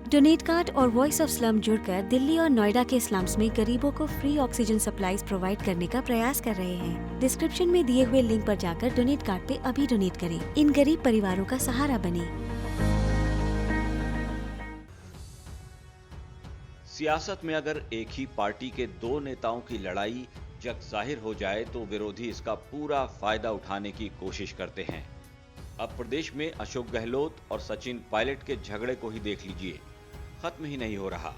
Donate card और voice of slum जुड़कर दिल्ली और नोएडा के स्लम्स में गरीबों को फ्री ऑक्सीजन सप्लाईज प्रोवाइड करने का प्रयास कर रहे हैं। डिस्क्रिप्शन में दिए हुए लिंक पर जाकर डोनेट कार्ड पे अभी डोनेट करें। इन गरीब परिवारों का सहारा बने। सियासत में अगर एक ही पार्टी के दो नेताओं की लड़ाई जग जाहिर हो जाए तो विरोधी इसका पूरा फायदा उठाने की कोशिश करते हैं। अब प्रदेश में अशोक गहलोत और सचिन पायलट के झगड़े को ही देख लीजिए, खत्म ही नहीं हो रहा।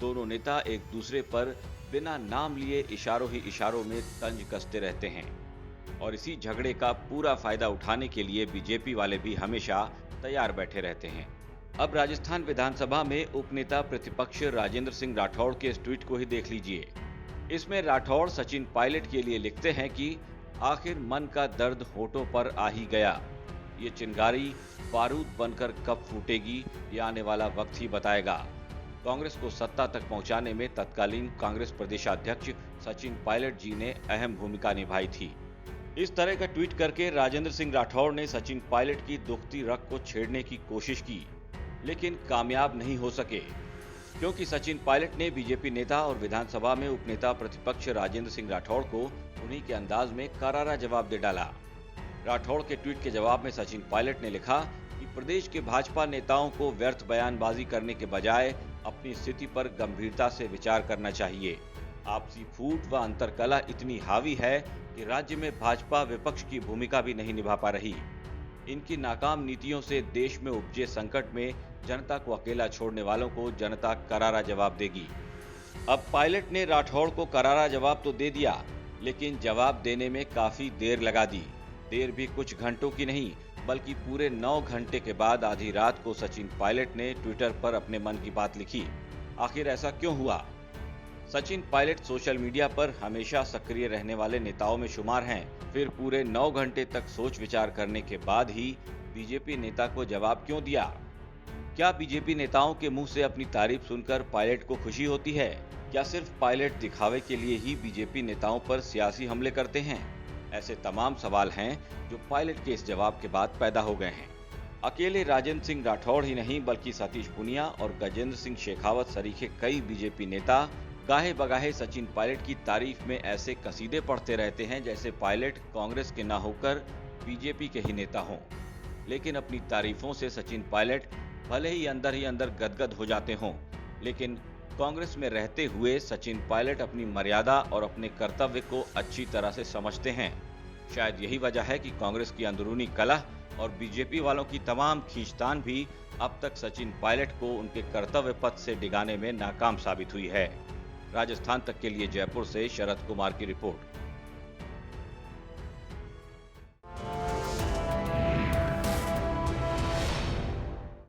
दोनों नेता एक दूसरे पर बिना नाम लिए इशारों ही इशारों में तंज कसते रहते हैं और इसी झगड़े का पूरा फायदा उठाने के लिए बीजेपी वाले भी हमेशा तैयार बैठे रहते हैं। अब राजस्थान विधानसभा में उपनेता प्रतिपक्ष राजेंद्र सिंह राठौड़ के इस ट्वीट को ही देख लीजिए। इसमें राठौड़ सचिन पायलट के लिए लिखते हैं कि आखिर मन का दर्द होठों पर आ ही गया, ये चिंगारी बारूद बनकर कब फूटेगी ये आने वाला वक्त ही बताएगा। कांग्रेस को सत्ता तक पहुंचाने में तत्कालीन कांग्रेस प्रदेशाध्यक्ष सचिन पायलट जी ने अहम भूमिका निभाई थी। इस तरह का ट्वीट करके राजेंद्र सिंह राठौड़ ने सचिन पायलट की दुखती रग को छेड़ने की कोशिश की, लेकिन कामयाब नहीं हो सके, क्योंकि सचिन पायलट ने बीजेपी नेता और विधानसभा में उपनेता प्रतिपक्ष राजेंद्र सिंह राठौड़ को उन्हीं के अंदाज में करारा जवाब दे डाला। राठौड़ के ट्वीट के जवाब में सचिन पायलट ने लिखा कि प्रदेश के भाजपा नेताओं को व्यर्थ बयानबाजी करने के बजाय अपनी स्थिति पर गंभीरता से विचार करना चाहिए। आपसी फूट व अंतरकलह इतनी हावी है कि राज्य में भाजपा विपक्ष की भूमिका भी नहीं निभा पा रही। इनकी नाकाम नीतियों से देश में उपजे संकट में जनता को अकेला छोड़ने वालों को जनता करारा जवाब देगी। अब पायलट ने राठौड़ को करारा जवाब तो दे दिया, लेकिन जवाब देने में काफी देर लगा दी। देर भी कुछ घंटों की नहीं, बल्कि पूरे 9 घंटे के बाद आधी रात को सचिन पायलट ने ट्विटर पर अपने मन की बात लिखी। आखिर ऐसा क्यों हुआ? सचिन पायलट सोशल मीडिया पर हमेशा सक्रिय रहने वाले नेताओं में शुमार हैं। फिर पूरे 9 घंटे तक सोच विचार करने के बाद ही बीजेपी नेता को जवाब क्यों दिया? क्या बीजेपी नेताओं के मुंह से अपनी तारीफ सुनकर पायलट को खुशी होती है? क्या सिर्फ पायलट दिखावे के लिए ही बीजेपी नेताओं पर सियासी हमले करते हैं? ऐसे तमाम सवाल हैं जो पायलट के इस जवाब के बाद पैदा हो गए हैं। अकेले राजेंद्र सिंह राठौड़ ही नहीं, बल्कि सतीश पुनिया और गजेंद्र सिंह शेखावत सरीखे कई बीजेपी नेता गाहे बगाहे सचिन पायलट की तारीफ में ऐसे कसीदे पढ़ते रहते हैं जैसे पायलट कांग्रेस के न होकर बीजेपी के ही नेता हों। लेकिन अपनी तारीफों से सचिन पायलट भले ही अंदर गदगद हो जाते हों, लेकिन कांग्रेस में रहते हुए सचिन पायलट अपनी मर्यादा और अपने कर्तव्य को अच्छी तरह से समझते हैं। शायद यही वजह है कि कांग्रेस की अंदरूनी कलह और बीजेपी वालों की तमाम खींचतान भी अब तक सचिन पायलट को उनके कर्तव्य पथ से डिगाने में नाकाम साबित हुई है। राजस्थान तक के लिए जयपुर से शरद कुमार की रिपोर्ट।